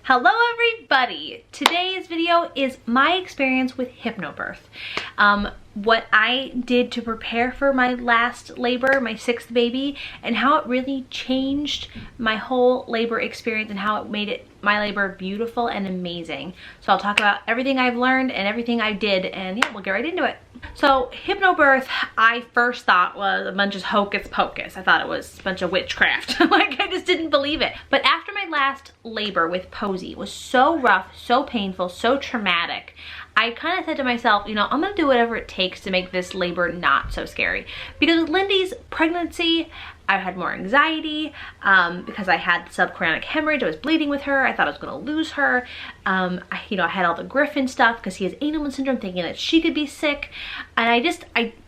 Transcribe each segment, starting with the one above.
Hello everybody! Today's video is my experience with Hypnobirth. What I did to prepare for my last labor, my 6th baby, and how it really changed my whole labor experience and how it made my labor beautiful and amazing. So I'll talk about everything I've learned and everything I did, and yeah, we'll get right into it. So Hypnobirth, I first thought was a bunch of hocus pocus. I thought it was a bunch of witchcraft. Like, I just didn't believe it. But after my last labor with Posey, it was so rough, so painful, so traumatic, I kind of said to myself, you know, I'm gonna do whatever it takes to make this labor not so scary. Because with Lindy's pregnancy, I had more anxiety because I had subchorionic hemorrhage. I was bleeding with her. I thought I was gonna lose her. I had all the Griffin stuff because he has Angelman syndrome, thinking that she could be sick. And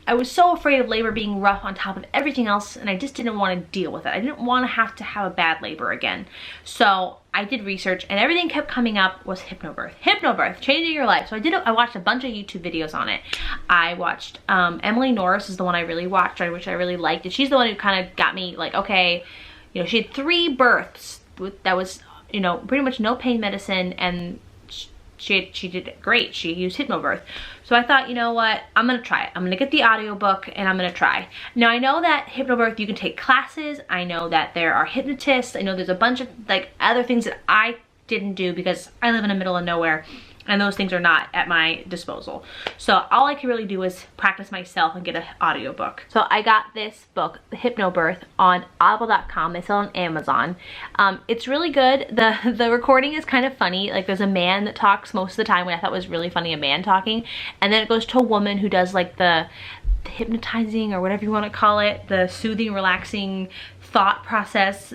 I was so afraid of labor being rough on top of everything else, and I just didn't want to deal with it. I didn't want to have a bad labor again. So I did research, and everything kept coming up was Hypnobirth. Hypnobirth, changing your life. So I watched a bunch of YouTube videos on it. I watched Emily Norris is the one I really watched, which I really liked. And she's the one who kind of got me like, okay, you know, she had 3 births that was, you know, pretty much no pain medicine, and she did great. She used Hypnobirth. So I thought, you know what, I'm gonna try it. I'm gonna get the audiobook and I'm gonna try. Now I know that Hypnobirth, you can take classes. I know that there are hypnotists. I know there's a bunch of like other things that I didn't do because I live in the middle of nowhere and those things are not at my disposal. So all I can really do is practice myself and get an audiobook. So I got this book, Hypnobirth, on audible.com. They sell it on Amazon. It's really good. The recording is kind of funny. Like, there's a man that talks most of the time, which I thought was really funny, a man talking. And then it goes to a woman who does like the hypnotizing, or whatever you want to call it, the soothing, relaxing thought process.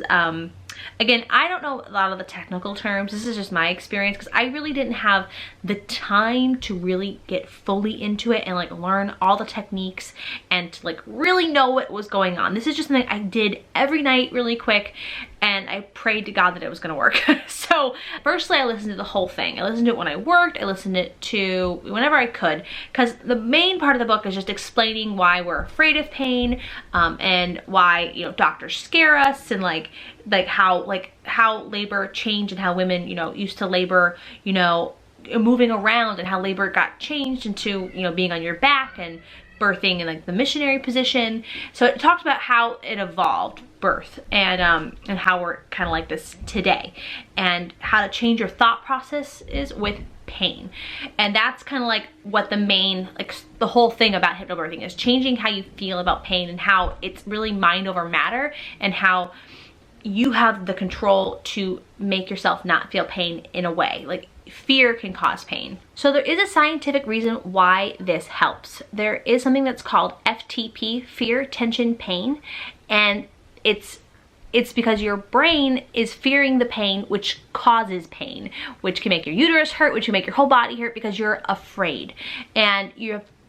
Again, I don't know a lot of the technical terms. This is just my experience because I really didn't have the time to really get fully into it and like learn all the techniques and to like really know what was going on. This is just something I did every night really quick, and I prayed to God that it was gonna work. So firstly, I listened to the whole thing. I listened to it when I worked. I listened to it whenever I could, because the main part of the book is just explaining why we're afraid of pain, and why, you know, doctors scare us, and like how labor changed, and how women, you know, used to labor, you know, moving around, and how labor got changed into, you know, being on your back and birthing in like the missionary position. So it talks about how it evolved, birth, and how we're kind of like this today, and how to change your thought process is with pain. And that's kind of like what the main, like the whole thing about hypnobirthing is, changing how you feel about pain, and how it's really mind over matter, and how you have the control to make yourself not feel pain in a way. Like, fear can cause pain. So there is a scientific reason why this helps. There is something that's called FTP, fear, tension, pain, and it's because your brain is fearing the pain, which causes pain, which can make your uterus hurt, which can make your whole body hurt because you're afraid. And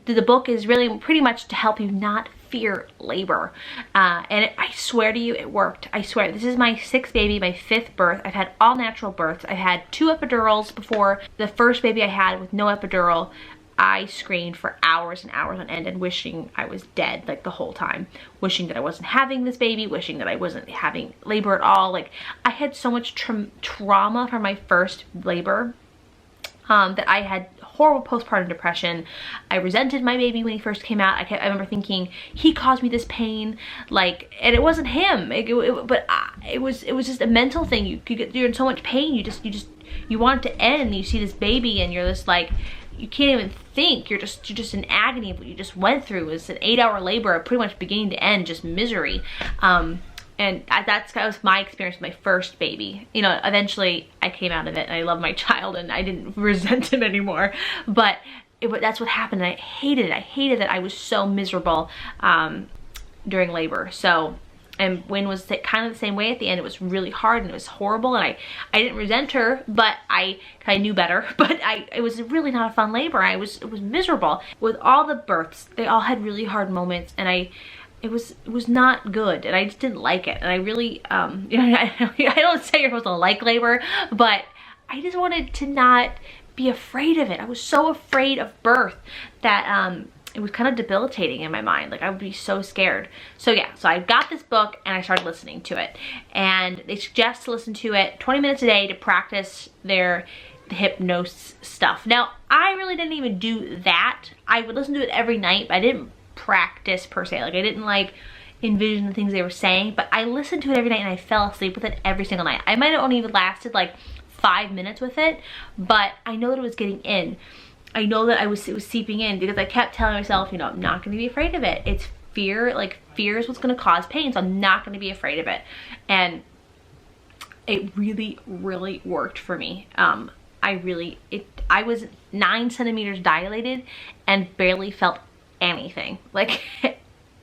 the book is really pretty much to help you not fear labor. I swear to you, it worked. I swear. This is my 6th baby, my 5th birth. I've had all natural births. I've had 2 epidurals before. The first baby I had with no epidural, I screamed for hours and hours on end and wishing I was dead, like, the whole time. Wishing that I wasn't having this baby, wishing that I wasn't having labor at all. Like, I had so much trauma from my first labor, that I had horrible postpartum depression. I resented my baby when he first came out. I remember thinking, he caused me this pain, like, and it wasn't him. It was just a mental thing. You're in so much pain. You want it to end. You see this baby, and you're just like, you can't even think. You're just in agony of what you just went through. It's an 8-hour labor, pretty much beginning to end, just misery. And that was my experience with my first baby. You know, eventually I came out of it, and I love my child, and I didn't resent him anymore. But that's what happened, and I hated it. I hated that I was so miserable during labor. So, and Wynn was kind of the same way at the end. It was really hard, and it was horrible, and I didn't resent her, but I knew better. But it was really not a fun labor. It was miserable. With all the births, they all had really hard moments, and it was not good, and I just didn't like it. And I really, you know, I don't say you're supposed to like labor, but I just wanted to not be afraid of it. I was so afraid of birth that it was kind of debilitating in my mind. Like I would be so scared. So yeah, so I got this book and I started listening to it. And they suggest to listen to it 20 minutes a day to practice their hypnosis stuff. Now, I really didn't even do that. I would listen to it every night, but I didn't practice per se. Like I didn't like envision the things they were saying, but I listened to it every night and I fell asleep with it every single night. I might have only lasted like 5 minutes with it, but I know that it was getting in. I know that it was seeping in because I kept telling myself, you know, I'm not going to be afraid of it. It's fear, like fear is what's going to cause pain, so I'm not going to be afraid of it. And it really, really worked for me. I was 9 centimeters dilated and barely felt anything, like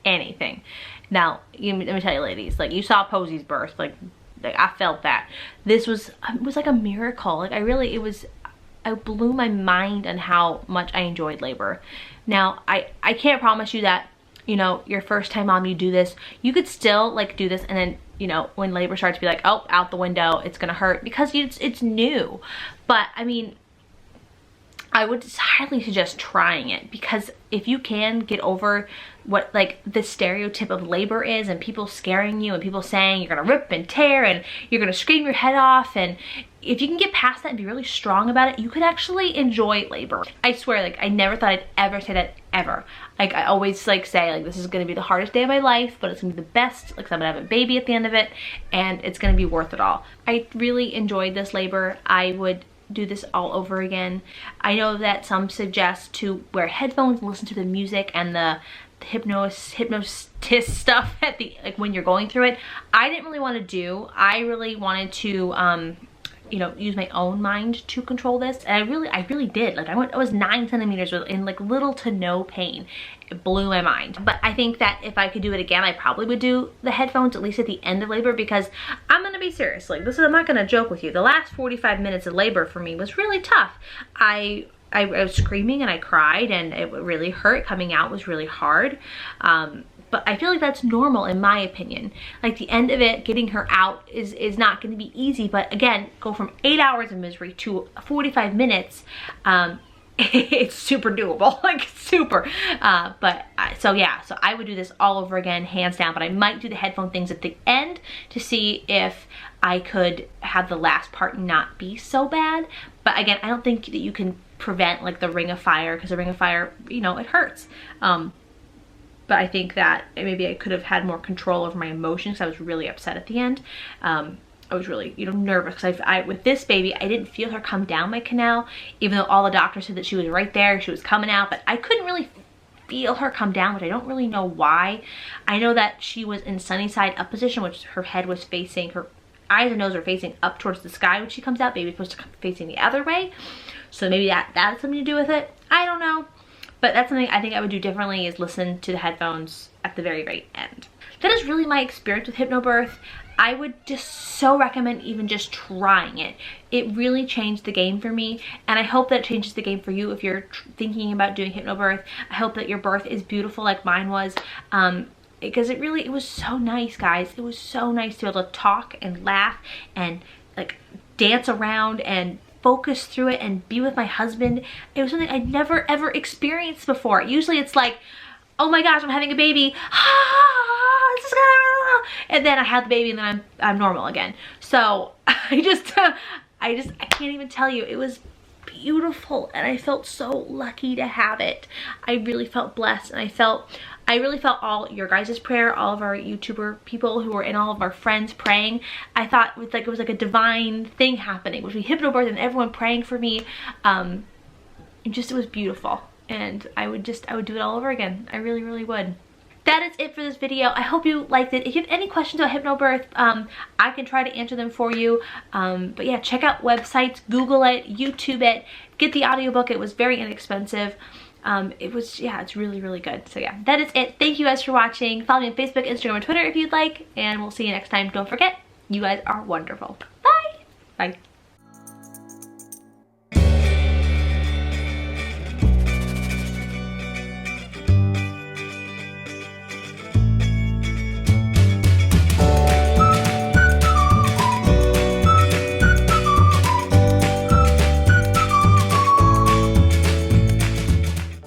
anything. Now, let me tell you ladies, like you saw Posey's birth, like I felt that. This was, it was like a miracle. Like I blew my mind on how much I enjoyed labor. Now, I can't promise you that, you know, your first time mom, you do this, you could still like do this and then, you know, when labor starts to be like, oh, out the window, it's gonna hurt because it's new. But I mean, I would highly suggest trying it because if you can get over what like the stereotype of labor is and people scaring you and people saying you're gonna rip and tear and you're gonna scream your head off, and if you can get past that and be really strong about it, you could actually enjoy labor. I swear, like I never thought I'd ever say that ever. Like I always like say like this is gonna be the hardest day of my life, but it's gonna be the best, like I'm gonna have a baby at the end of it and it's gonna be worth it all. I really enjoyed this labor. I would do this all over again. I know that some suggest to wear headphones and listen to the music and the hypnotist stuff at the like when you're going through it. I didn't really want to do. I really wanted to you know, use my own mind to control this, and I really did. Like I was 9 centimeters in like little to no pain. It blew my mind. But I think that if I could do it again, I probably would do the headphones at least at the end of labor, because I'm gonna be serious. Like I'm not gonna joke with you. The last 45 minutes of labor for me was really tough. I was screaming and I cried and it really hurt. Coming out was really hard. But I feel like that's normal in my opinion. Like the end of it, getting her out is not going to be easy. But again, go from 8 hours of misery to 45 minutes. It's super doable, like super. So yeah, so I would do this all over again, hands down. But I might do the headphone things at the end to see if I could have the last part not be so bad. But again, I don't think that you can prevent like the ring of fire, because the ring of fire, you know, it hurts. But I think that maybe I could have had more control over my emotions. I was really upset at the end. I was really, you know, nervous because with this baby, I didn't feel her come down my canal, even though all the doctors said that she was right there, she was coming out, but I couldn't really feel her come down, which I don't really know why. I know that she was in sunny side up position, which her head was facing, her eyes and nose are facing up towards the sky when she comes out. Baby's supposed to come facing the other way. So maybe that has something to do with it. I don't know. But that's something I think I would do differently, is listen to the headphones at the very, very end. That is really my experience with Hypnobirth. I would just so recommend even just trying it. It really changed the game for me, and I hope that it changes the game for you if you're thinking about doing Hypnobirth. I hope that your birth is beautiful like mine was, because it was so nice, guys. It was so nice to be able to talk and laugh and like dance around and focus through it and be with my husband. It was something I'd never ever experienced before. Usually it's like, oh my gosh, I'm having a baby, and then I have the baby and then I'm normal again. So I can't even tell you. It was beautiful and I felt so lucky to have it. I really felt blessed, and I really felt all your guys' prayer, all of our YouTuber people who were in, all of our friends praying. I thought it was like a divine thing happening, which we Hypnobirth and everyone praying for me. It was beautiful, and I would do it all over again. I really, really would. That is it for this video. I hope you liked it. If you have any questions about Hypnobirth, I can try to answer them for you. But yeah, check out websites, Google it, YouTube it, get the audiobook. It was very inexpensive. It's really, really good. So yeah, that is it. Thank you guys for watching. Follow me on Facebook, Instagram, and Twitter if you'd like, and we'll see you next time. Don't forget, you guys are wonderful. Bye. Bye.